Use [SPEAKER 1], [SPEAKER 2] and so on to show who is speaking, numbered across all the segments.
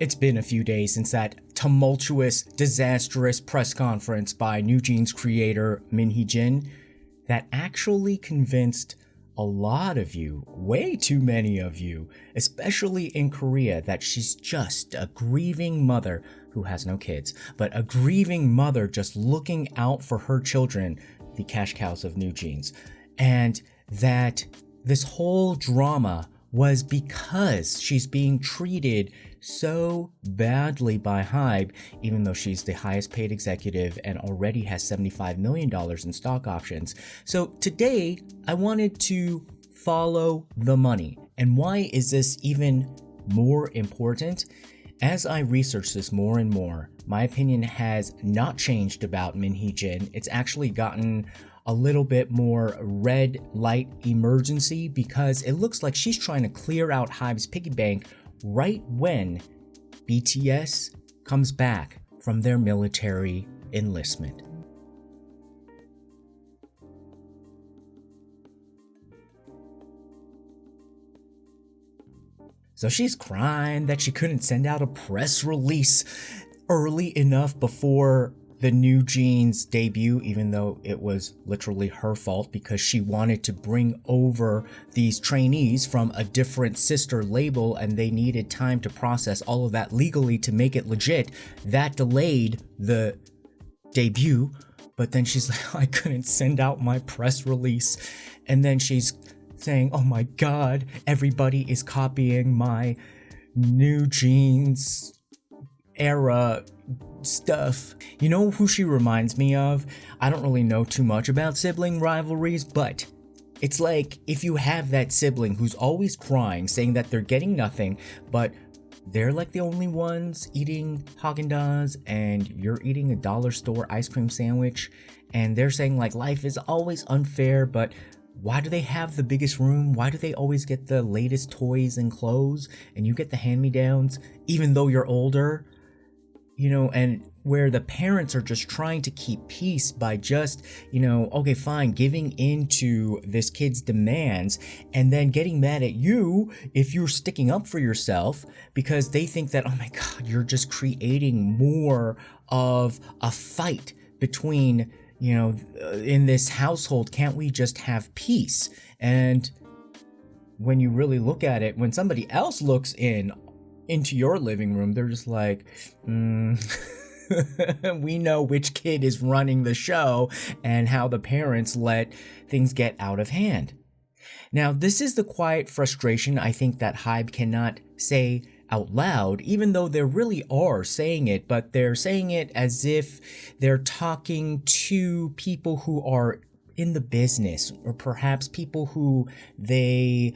[SPEAKER 1] It's been a few days since that tumultuous, disastrous press conference by New Jeans creator Min Hee-jin that actually convinced a lot of you, way too many of you, especially in Korea, that she's just a grieving mother who has no kids, but a grieving mother just looking out for her children, the cash cows of New Jeans, and that this whole drama was because she's being treated so badly by Hybe, even though she's the highest paid executive and already has $75 million in stock options. So today, I wanted to follow the money. And why is this even more important? As I research this more and more, my opinion has not changed about Min Hee-jin. It's actually gotten a little bit more red light emergency because it looks like she's trying to clear out Hybe's piggy bank right when BTS comes back from their military enlistment. So she's crying that she couldn't send out a press release early enough before the New Jeans debut, even though it was literally her fault because she wanted to bring over these trainees from a different sister label and they needed time to process all of that legally to make it legit. That delayed the debut, but then she's like, I couldn't send out my press release. And then she's saying, oh my God, everybody is copying my New Jeans era stuff. You know who she reminds me of? I don't really know too much about sibling rivalries, but it's like if you have that sibling who's always crying, saying that they're getting nothing, but they're like the only ones eating Haagen-Dazs and you're eating a dollar store ice cream sandwich, and they're saying like life is always unfair, but why do they have the biggest room? Why do they always get the latest toys and clothes and you get the hand-me-downs even though you're older? You know, and where the parents are just trying to keep peace by just, okay, fine, giving into this kid's demands and then getting mad at you if you're sticking up for yourself because they think that, oh my God, you're just creating more of a fight between, in this household. Can't we just have peace? And when you really look at it, when somebody else looks into your living room, they're just like, we know which kid is running the show and how the parents let things get out of hand. Now, this is the quiet frustration I think that Hybe cannot say out loud, even though they really are saying it, but they're saying it as if they're talking to people who are in the business, or perhaps people who they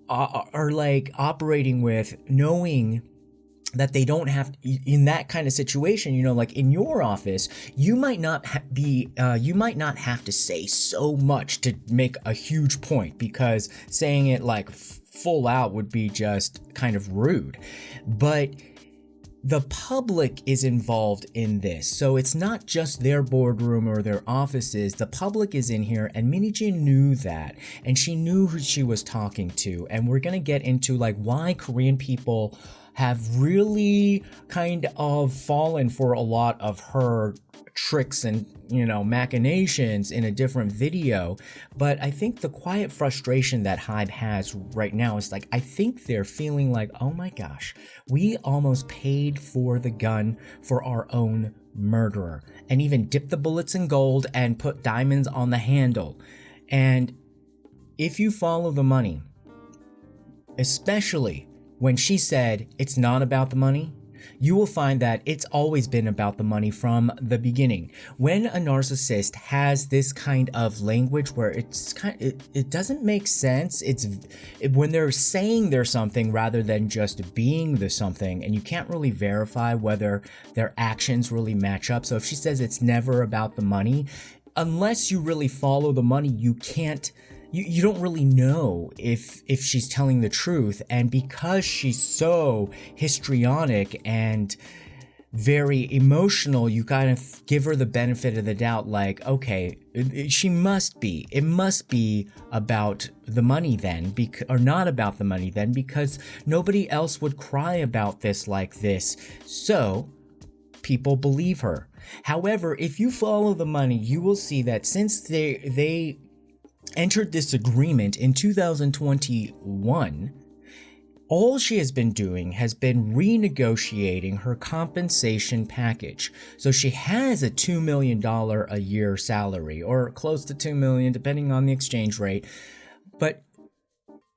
[SPEAKER 1] are like operating with, knowing that they don't have in that kind of situation, like in your office, you might not you might not have to say so much to make a huge point because saying it like full out would be just kind of rude. But the public is involved in this, so it's not just their boardroom or their offices. The public is in here, and Min Hee-jin knew that, and she knew who she was talking to. And we're gonna get into like why Korean people have really kind of fallen for a lot of her tricks and machinations in a different video. But I think the quiet frustration that Hybe has right now is like, I think they're feeling like, oh my gosh, we almost paid for the gun for our own murderer and even dipped the bullets in gold and put diamonds on the handle. And if you follow the money, especially when she said it's not about the money, you will find that it's always been about the money from the beginning. When a narcissist has this kind of language where it doesn't make sense, when they're saying they're something rather than just being the something, and you can't really verify whether their actions really match up. So if she says it's never about the money, unless you really follow the money, you can't. You don't really know if she's telling the truth. And because she's so histrionic and very emotional, you kind of give her the benefit of the doubt, like, okay, it must be about the money then, or not about the money then, because nobody else would cry about this like this. So people believe her. However, if you follow the money, you will see that since they entered this agreement in 2021, all she has been doing has been renegotiating her compensation package. So she has a $2 million a year salary, or close to $2 million, depending on the exchange rate. But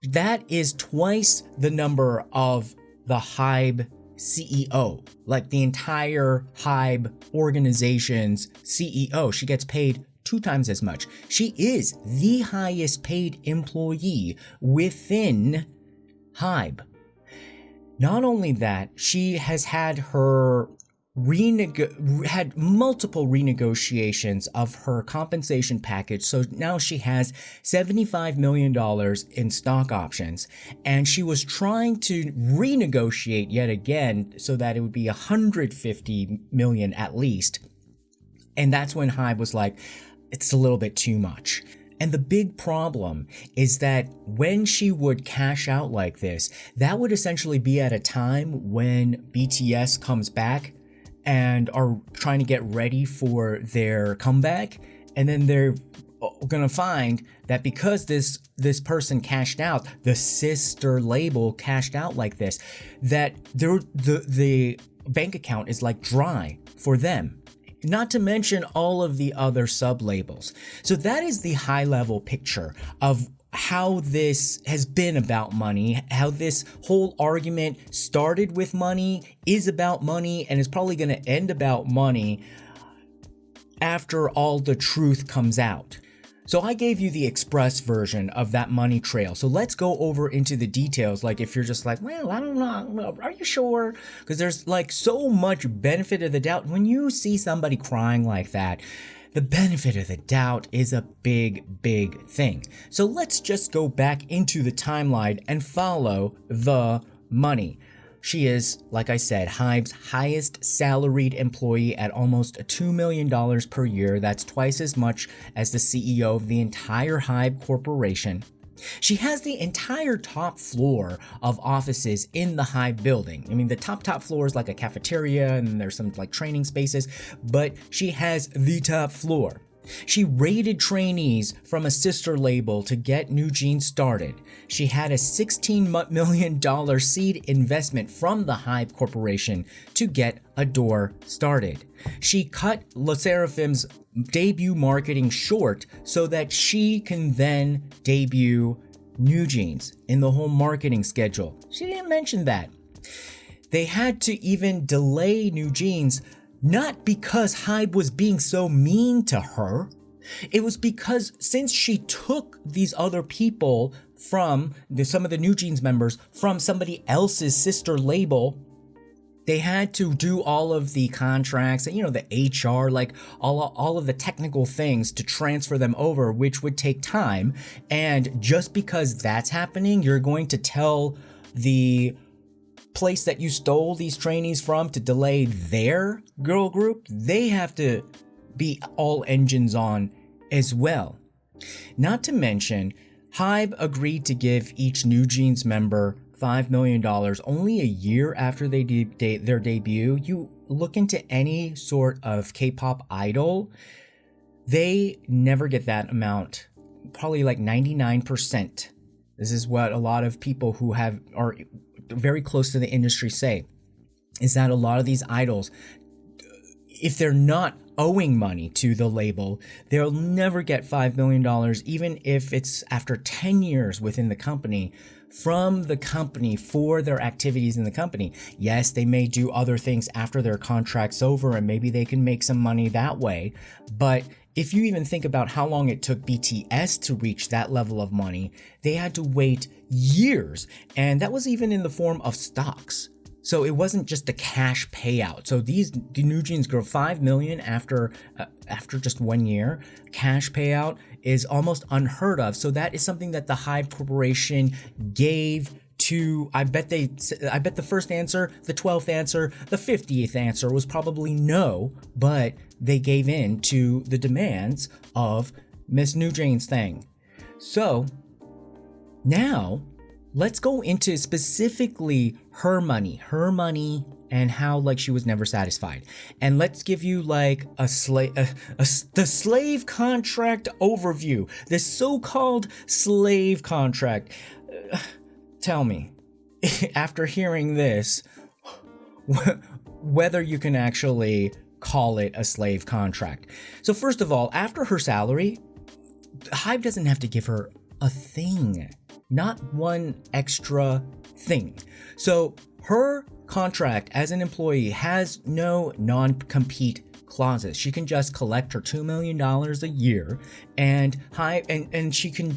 [SPEAKER 1] that is twice the number of the Hybe CEO, like the entire Hybe organization's CEO. She gets paid 2 times as much. She is the highest paid employee within Hybe. Not only that, she has had multiple renegotiations of her compensation package. So now she has $75 million in stock options, and she was trying to renegotiate yet again so that it would be $150 million at least. And that's when Hybe was like, it's a little bit too much. And the big problem is that when she would cash out like this, that would essentially be at a time when BTS comes back and are trying to get ready for their comeback. And then they're gonna find that because this person cashed out, the sister label cashed out like this, that the bank account is like dry for them. Not to mention all of the other sub-labels. So that is the high-level picture of how this has been about money, how this whole argument started with money, is about money, and is probably going to end about money after all the truth comes out. So I gave you the express version of that money trail. So let's go over into the details. Like if you're just like, well, I don't know, are you sure? Because there's like so much benefit of the doubt. When you see somebody crying like that, the benefit of the doubt is a big, big thing. So let's just go back into the timeline and follow the money. She is, like I said, Hybe's highest salaried employee at almost $2 million per year. That's twice as much as the CEO of the entire Hybe Corporation. She has the entire top floor of offices in the Hybe building. I mean, the top floor is like a cafeteria and there's some like training spaces, but she has the top floor. She raided trainees from a sister label to get New Jeans started. She had a $16 million seed investment from the Hybe Corporation to get Ador started. She cut LE SSERAFIM's debut marketing short so that she can then debut New Jeans in the whole marketing schedule. She didn't mention that. They had to even delay New Jeans, not because Hybe was being so mean to her. It was because since she took these other people from some of the New Jeans members from somebody else's sister label, they had to do all of the contracts and, the HR, like all of the technical things to transfer them over, which would take time. And just because that's happening, you're going to tell the place that you stole these trainees from to delay their girl group. They have to be all engines on as well. Not to mention, Hybe agreed to give each New Jeans member $5 million only a year after their debut. You look into any sort of K-pop idol, they never get that amount, probably like 99%. This is what a lot of people who are very close to the industry say, is that a lot of these idols, if they're not owing money to the label, they'll never get $5 million, even if it's after 10 years within the company, from the company for their activities in the company. Yes, they may do other things after their contract's over and maybe they can make some money that way. But if you even think about how long it took BTS to reach that level of money, they had to wait years. And that was even in the form of stocks. So it wasn't just a cash payout. So the New Jeans grow $5 million after just 1 year. Cash payout is almost unheard of. So that is something that the Hybe Corporation gave I bet the first answer, the 12th answer, the 50th answer was probably no, but they gave in to the demands of Miss New Jane's thing. So now let's go into specifically her money and how like she was never satisfied. And let's give you like the slave contract overview, this so-called slave contract. Tell me, after hearing this, whether you can actually call it a slave contract. So first of all, after her salary, Hybe doesn't have to give her a thing, not one extra thing. So her contract as an employee has no non-compete clauses. She can just collect her $2 million a year and she can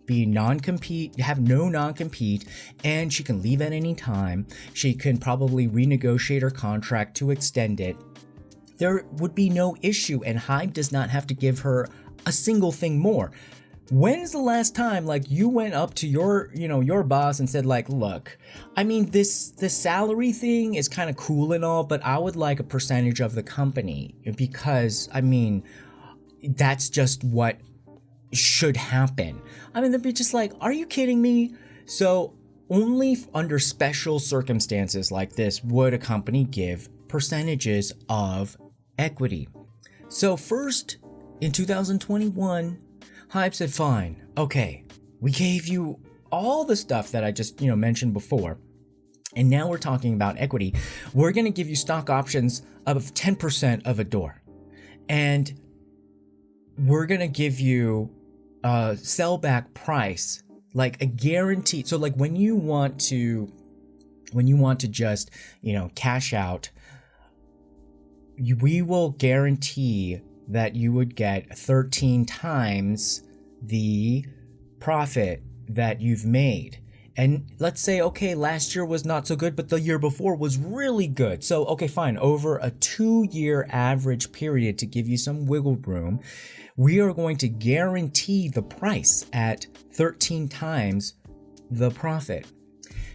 [SPEAKER 1] be non-compete, have no non-compete, and she can leave at any time. She can probably renegotiate her contract to extend it. There would be no issue, and Hybe does not have to give her a single thing more. When's the last time like you went up to your boss and said like, look, I mean this salary thing is kind of cool and all, but I would like a percentage of the company, because I mean that's just what should happen. I mean, they'd be just like, are you kidding me? So only under special circumstances like this would a company give percentages of equity. So first, in 2021, Hybe said, fine, okay, we gave you all the stuff that I just, mentioned before. And now we're talking about equity. We're going to give you stock options of 10% of Ador. And we're going to give you a sellback price, like a guarantee. So like when you want to just, cash out, we will guarantee that you would get 13 times the profit that you've made. And let's say, okay, last year was not so good, but the year before was really good. So, okay, fine. Over a 2-year average period, to give you some wiggle room, we are going to guarantee the price at 13 times the profit.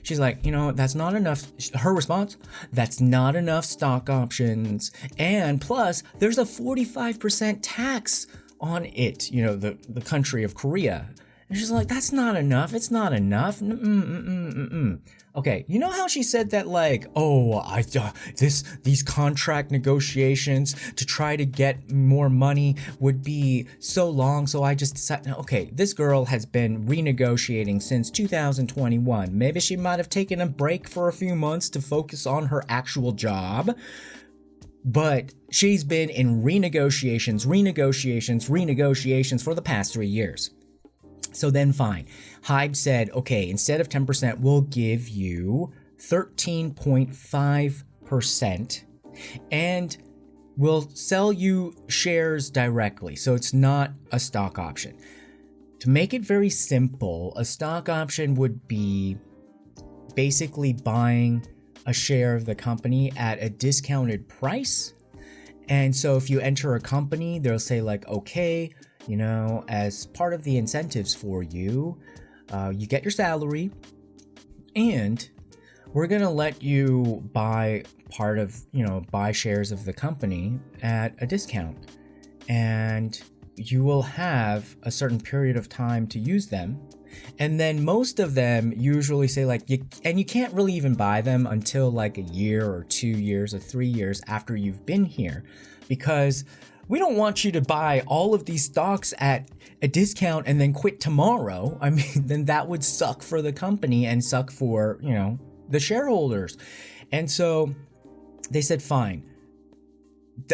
[SPEAKER 1] She's like, that's not enough. Her response, that's not enough stock options. And plus, there's a 45% tax on it, the country of Korea. And she's like, that's not enough. It's not enough. Okay, you know how she said that like, these contract negotiations to try to get more money would be so long, so I just decided, okay, this girl has been renegotiating since 2021. Maybe she might have taken a break for a few months to focus on her actual job, but she's been in renegotiations for the past 3 years. So then fine, Hybe said, okay, instead of 10%, we'll give you 13.5% and we'll sell you shares directly. So it's not a stock option. To make it very simple, a stock option would be basically buying a share of the company at a discounted price. And so if you enter a company, they'll say like, okay, as part of the incentives for you, you get your salary and we're going to let you buy buy shares of the company at a discount. And you will have a certain period of time to use them. And then most of them usually say like, you can't really even buy them until like a year or 2 years or 3 years after you've been here, because we don't want you to buy all of these stocks at a discount and then quit tomorrow. I mean, then that would suck for the company and suck for, the shareholders. And so they said, fine.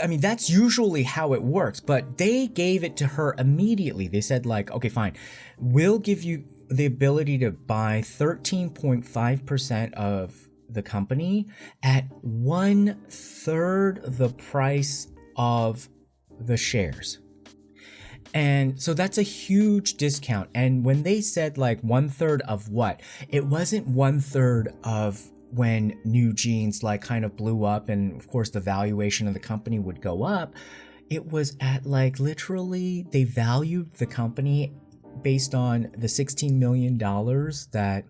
[SPEAKER 1] I mean, that's usually how it works, but they gave it to her immediately. They said like, okay, fine. We'll give you the ability to buy 13.5% of the company at 1/3 the price of the shares. And so that's a huge discount. And when they said like 1/3 of what, it wasn't 1/3 of when New Jeans like kind of blew up and of course the valuation of the company would go up. It was at like literally they valued the company based on the $16 million that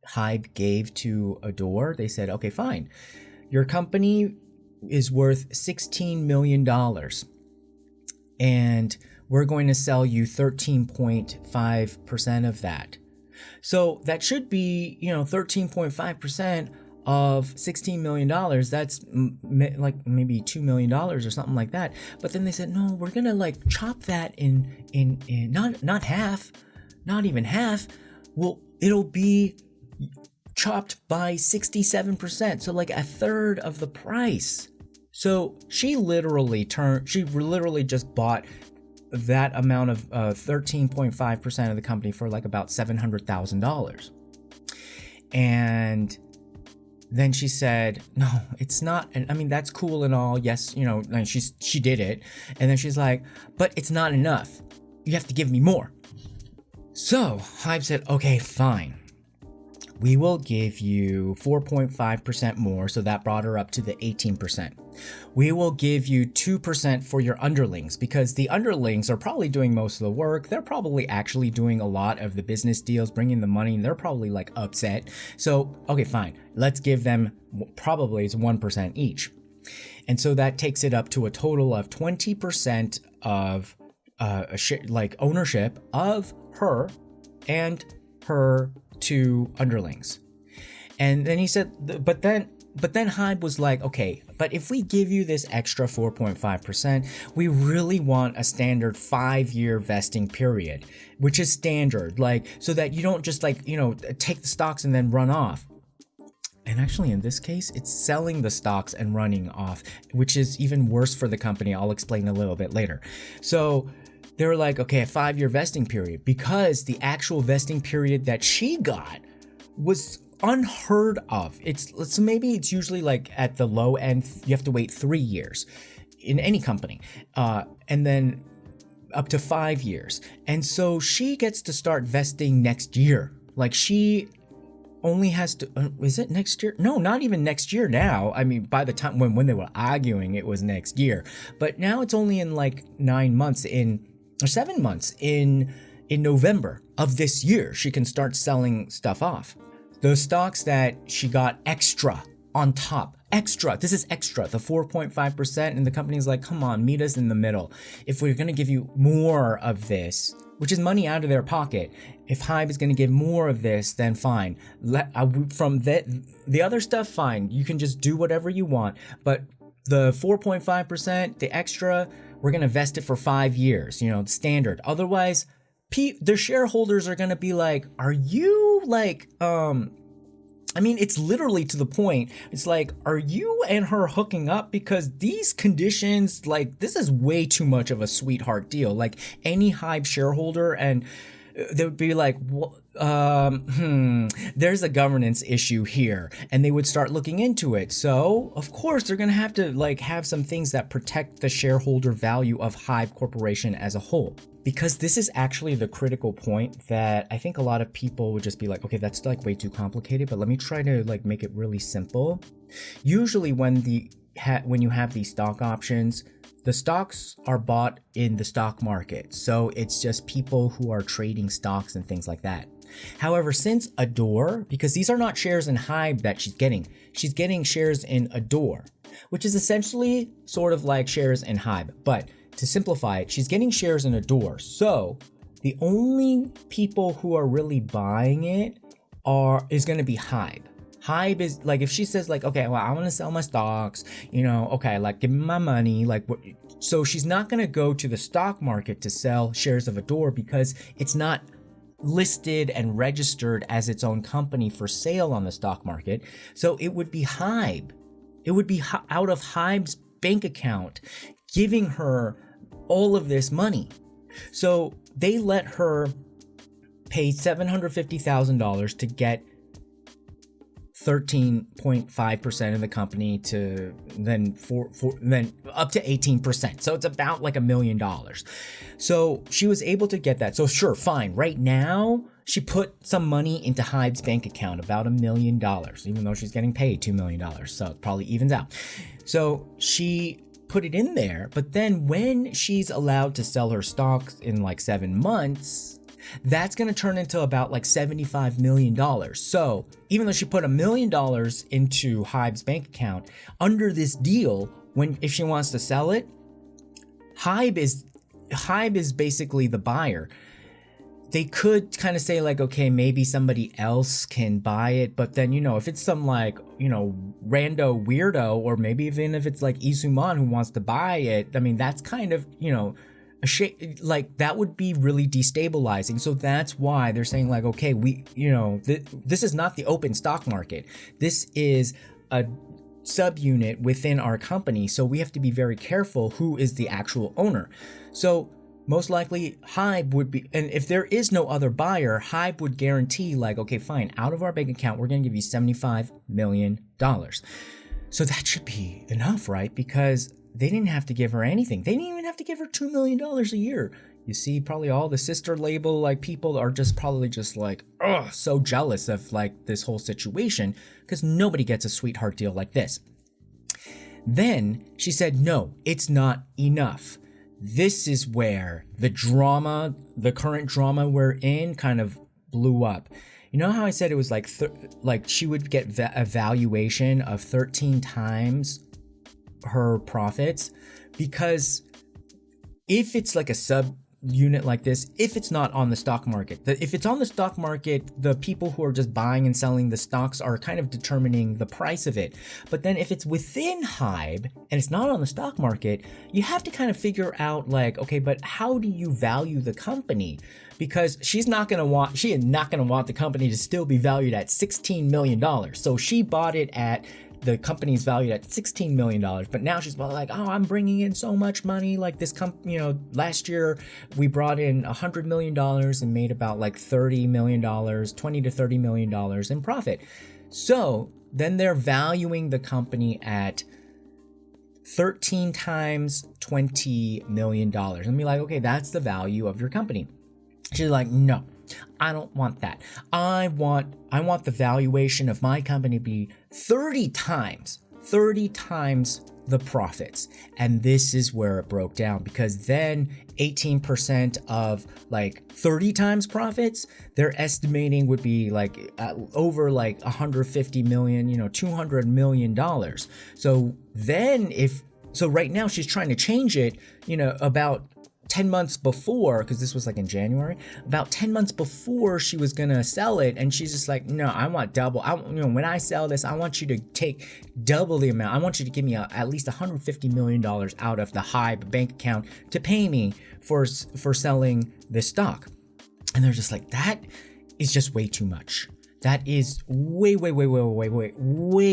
[SPEAKER 1] Hybe gave to Ador. They said, okay, fine. Your company is worth $16 million. And we're going to sell you 13.5% of that. So that should be, 13.5% of $16 million. That's like maybe $2 million or something like that. But then they said, no, we're going to like chop that in not half, not even half. Well, it'll be chopped by 67%. So like a third of the price. So she literally just bought that amount of 13.5% of the company for like about $700,000. And then she said, no, it's not. And I mean, that's cool and all. Yes, and she did it. And then she's like, but it's not enough. You have to give me more. So Hybe said, okay, fine. We will give you 4.5% more. So that brought her up to the 18%. We will give you 2% for your underlings, because the underlings are probably doing most of the work. They're probably actually doing a lot of the business deals, bringing the money, and they're probably like upset. So, okay, fine. Let's give them probably it's 1% each. And so that takes it up to a total of 20% of ownership of her and her two underlings. And then he said, but then Hybe was like, okay, but if we give you this extra 4.5%, we really want a standard 5-year vesting period, which is standard, like, so that you don't just take the stocks and then run off. And actually, in this case, it's selling the stocks and running off, which is even worse for the company. I'll explain a little bit later. So they were like, okay, a 5-year vesting period, because the actual vesting period that she got was unheard of. So maybe it's usually like at the low end, you have to wait 3 years in any company, and then up to 5 years. And so she gets to start vesting next year. Like she only has to, is it next year? No, not even next year now. I mean, by the time when they were arguing, it was next year. But now it's only in like 7 months in November of this year, she can start selling stuff off. The stocks that she got extra on top, this is extra, the 4.5%, and the company's like, come on, meet us in the middle. If we're going to give you more of this, which is money out of their pocket, if Hybe is going to give more of this, then fine. From the other stuff, fine. You can just do whatever you want. But the 4.5%, the extra, we're going to vest it for 5 years, standard. Otherwise, the shareholders are going to be like, are you like, I mean, it's literally to the point. It's like, are you and her hooking up? Because these conditions, like, this is way too much of a sweetheart deal. Like any Hybe shareholder, and they would be like, there's a governance issue here, and they would start looking into it. So of course they're gonna have to like have some things that protect the shareholder value of Hybe Corporation as a whole. Because this is actually the critical point that I think a lot of people would just be like, okay, that's like way too complicated, but let me try to like make it really simple. Usually when you have these stock options, the stocks are bought in the stock market. So it's just people who are trading stocks and things like that. However, since Ador, because these are not shares in Hybe that she's getting shares in Ador, which is essentially sort of like shares in Hybe, but to simplify it, she's getting shares in Ador. So the only people who are really buying it is going to be Hybe. Hybe is like, if she says like, okay, well, I want to sell my stocks, okay, like give me my money, like what? So she's not going to go to the stock market to sell shares of Ador because it's not listed and registered as its own company for sale on the stock market. So it would be Hybe. It would be out of Hybe's bank account giving her all of this money. So they let her pay $750,000 to get 13.5% of the company to then then up to 18%. So it's about like $1 million. So she was able to get that. So sure, fine. Right now, she put some money into Hybe's bank account, about $1 million, even though she's getting paid $2 million. So it probably evens out. So she put it in there, but then when she's allowed to sell her stocks in like 7 months, That's going to turn into about like $75 million. So even though she put $1 million into Hybe's bank account, under this deal, if she wants to sell it, Hybe is basically the buyer. They could kind of say like, okay, maybe somebody else can buy it, but then, if it's some like, rando weirdo, or maybe even if it's like Isuman who wants to buy it, I mean, that's kind of, like that would be really destabilizing. So that's why they're saying like, okay, this is not the open stock market. This is a subunit within our company. So we have to be very careful who is the actual owner. So most likely Hybe would be, and if there is no other buyer, Hybe would guarantee like, okay, fine, out of our bank account, we're going to give you $75 million. So that should be enough, right? Because they didn't have to give her anything. They didn't even have to give her $2 million a year. You see, probably all the sister label like people are probably just like, so jealous of like this whole situation, because nobody gets a sweetheart deal like this. Then she said, no, it's not enough. This is where the current drama we're in kind of blew up. You know how I said it was like she would get a valuation of 13 times her profits? Because if it's like a sub unit like this, if it's not on the stock market, if it's on the stock market, the people who are just buying and selling the stocks are kind of determining the price of it. But then if it's within Hybe and it's not on the stock market, you have to kind of figure out like, okay, but how do you value the company? Because she is not going to want the company to still be valued at $16 million. So she bought it at, the company's valued at $16 million, but now she's like, oh, I'm bringing in so much money. Like this last year we brought in $100 million and made about like $30 million, $20 to $30 million in profit. So then they're valuing the company at 13 times $20 million. And be like, okay, that's the value of your company. She's like, no, I don't want that. I want the valuation of my company to be 30 times the profits. And this is where it broke down, because then 18% of like 30 times profits, they're estimating would be like over like 150 million, $200 million. So then right now she's trying to change it, about 10 months before, because this was like in January, about 10 months before she was gonna sell it, and she's just like, no, I want double. When I sell this, I want you to take double the amount. I want you to give me at least $150 million out of the Hybe bank account to pay me for selling this stock. And they're just like, that is just way too much. That is way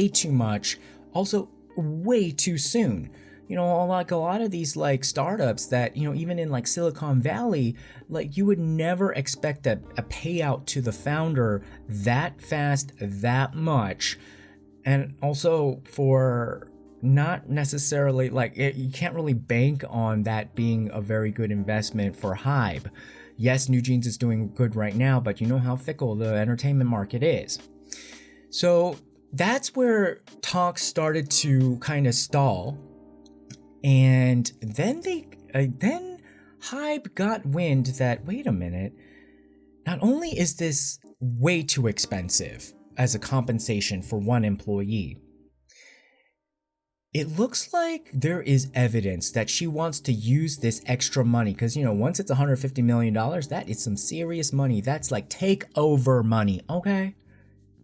[SPEAKER 1] too much. Also, way too soon. Like a lot of these like startups that, even in like Silicon Valley, like you would never expect a payout to the founder that fast, that much. And also for not necessarily like you can't really bank on that being a very good investment for Hybe. Yes, New Jeans is doing good right now, but you know how fickle the entertainment market is. So that's where talks started to kind of stall. And then Hybe got wind that, wait a minute, not only is this way too expensive as a compensation for one employee, it looks like there is evidence that she wants to use this extra money, because, once it's $150 million, that is some serious money. That's like takeover money, okay?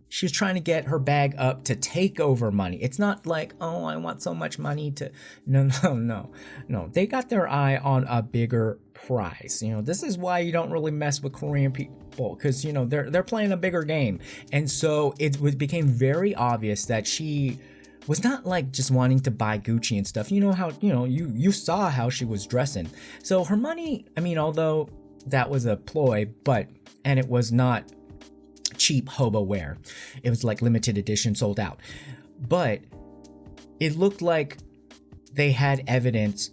[SPEAKER 1] She's trying to get her bag up to take over money. It's not like, oh, I want so much money to... No. They got their eye on a bigger prize. This is why you don't really mess with Korean people, because, they're playing a bigger game. And so it became very obvious that she was not like just wanting to buy Gucci and stuff. You saw how she was dressing. So her money, although that was a ploy, and it was not cheap hobo wear. It was like limited edition, sold out. But it looked like they had evidence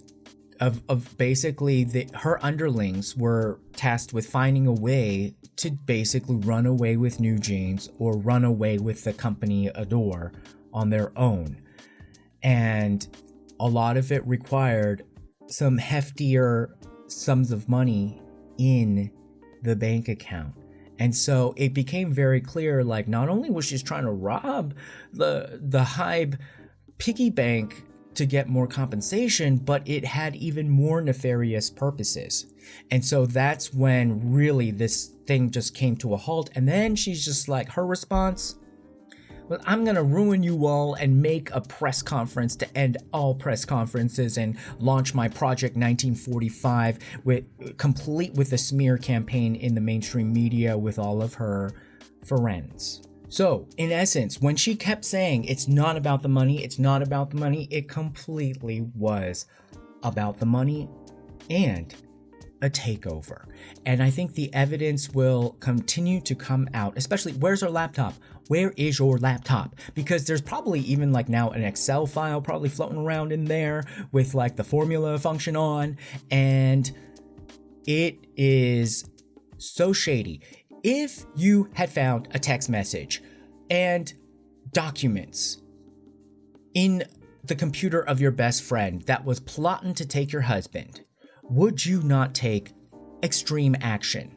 [SPEAKER 1] of basically her underlings were tasked with finding a way to basically run away with New Jeans or run away with the company Ador on their own. And a lot of it required some heftier sums of money in the bank account. And so it became very clear, like, not only was she trying to rob the Hybe piggy bank to get more compensation, but it had even more nefarious purposes. And so that's when really this thing just came to a halt. And then she's just like, her response, well, I'm gonna ruin you all and make a press conference to end all press conferences and launch my Project 1945 complete with a smear campaign in the mainstream media with all of her friends. So, in essence, when she kept saying it's not about the money, it's not about the money, it completely was about the money and a takeover. And I think the evidence will continue to come out, especially, where's her laptop? Where is your laptop? Because there's probably even like now an Excel file probably floating around in there with like the formula function on, and it is so shady. If you had found a text message and documents in the computer of your best friend that was plotting to take your husband, would you not take extreme action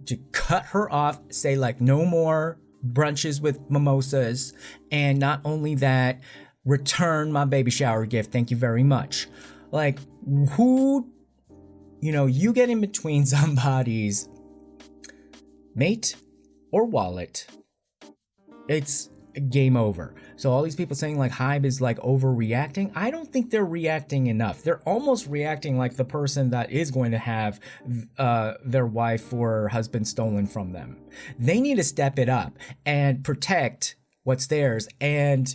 [SPEAKER 1] to cut her off, say like no more brunches with mimosas, and not only that, return my baby shower gift, thank you very much? Like, who, you get in between somebody's mate or wallet, it's game over. So all these people saying like Hybe is like overreacting, I don't think they're reacting enough. They're almost reacting like the person that is going to have their wife or husband stolen from them. They need to step it up and protect what's theirs. And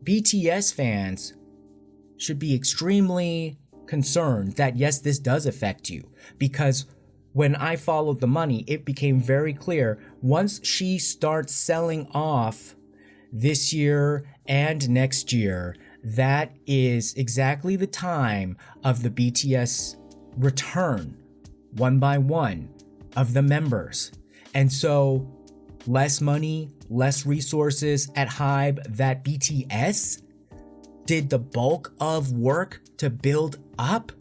[SPEAKER 1] BTS fans should be extremely concerned that yes, this does affect you, because when I followed the money, it became very clear once she starts selling off this year and next year, that is exactly the time of the BTS return, one by one, of the members. And so less money, less resources at Hybe, that BTS did the bulk of work to build up,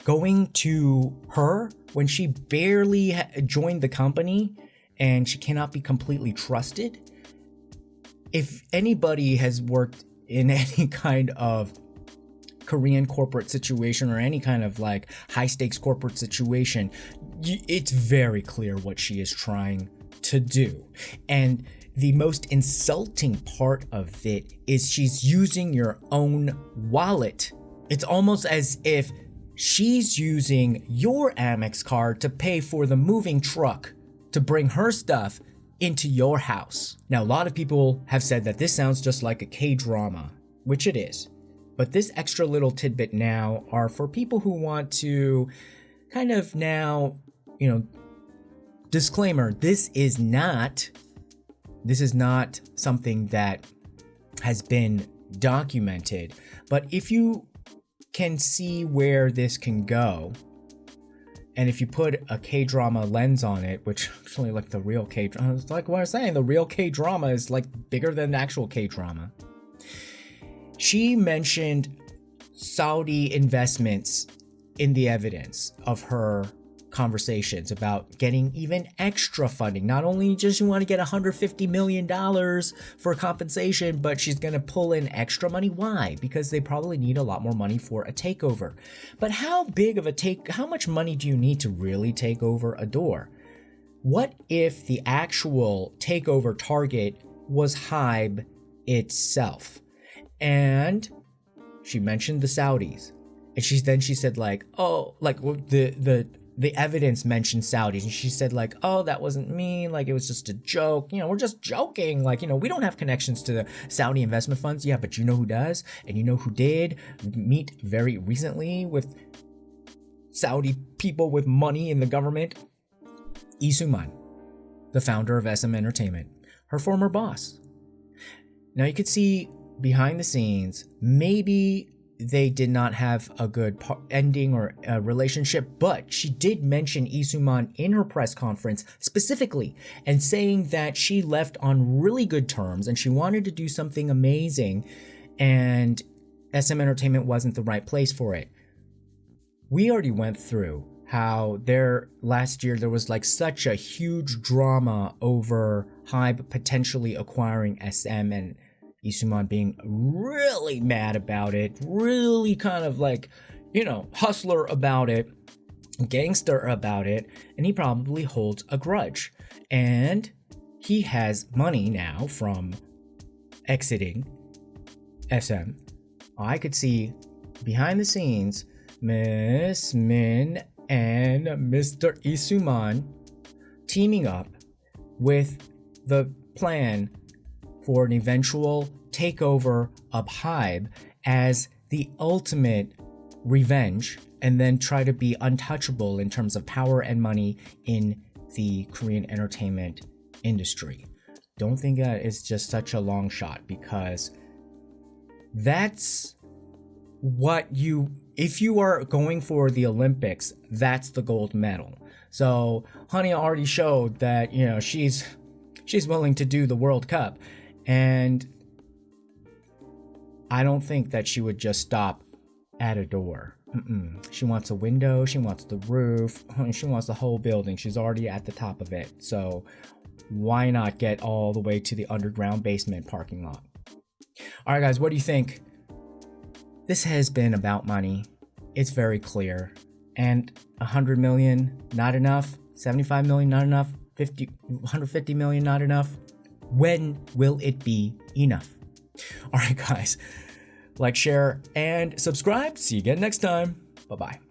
[SPEAKER 1] going to her when she barely joined the company and she cannot be completely trusted. If anybody has worked in any kind of Korean corporate situation or any kind of like high stakes corporate situation, it's very clear what she is trying to do. And the most insulting part of it is she's using your own wallet. It's almost as if she's using your Amex card to pay for the moving truck to bring her stuff into your house. Now, a lot of people have said that this sounds just like a K-drama, which it is. But this extra little tidbit now are for people who want to kind of now, disclaimer, this is not something that has been documented. But if you can see where this can go, and if you put a K-drama lens on it, which actually like the real K-drama, it's like what I was saying, the real K-drama is like bigger than the actual K-drama. She mentioned Saudi investments in the evidence of her conversations about getting even extra funding. Not only just you want to get $150 million for compensation, but she's going to pull in extra money. Why? Because they probably need a lot more money for a takeover. But how much money do you need to really take over Ador? What if the actual takeover target was Hybe itself? And she mentioned the Saudis. And she said like, oh, like the evidence mentioned Saudis, and she said like, oh, that wasn't me, like it was just a joke, we're just joking, like, we don't have connections to the Saudi investment funds. Yeah, but you know who does, and you know who did meet very recently with Saudi people with money in the government? Lee Soo-man, the founder of SM Entertainment, her former boss. Now you could see behind the scenes, maybe they did not have a good ending or a relationship, but she did mention Lee Soo-man in her press conference specifically, and saying that she left on really good terms and she wanted to do something amazing, and SM Entertainment wasn't the right place for it. We already went through how last year there was like such a huge drama over Hybe potentially acquiring SM, and Isuman being really mad about it, really kind of like, hustler about it, gangster about it, and he probably holds a grudge. And he has money now from exiting SM. I could see behind the scenes Miss Min and Mr. Isuman teaming up with the plan for an eventual takeover of Hybe as the ultimate revenge, and then try to be untouchable in terms of power and money in the Korean entertainment industry. Don't think that it's just such a long shot, because that's what if you are going for the Olympics, that's the gold medal. So Hania already showed that, she's willing to do the World Cup, and I don't think that she would just stop at a door. She wants a window, she wants the roof, she wants the whole building. She's already at the top of it, so why not get all the way to the underground basement parking lot? All right, guys, what do you think? This has been about money. It's very clear. And 100 million, not enough. 75 million, not enough. 150 million, not enough. When will it be enough? All right, guys, like, share, and subscribe. See you again next time. Bye-bye.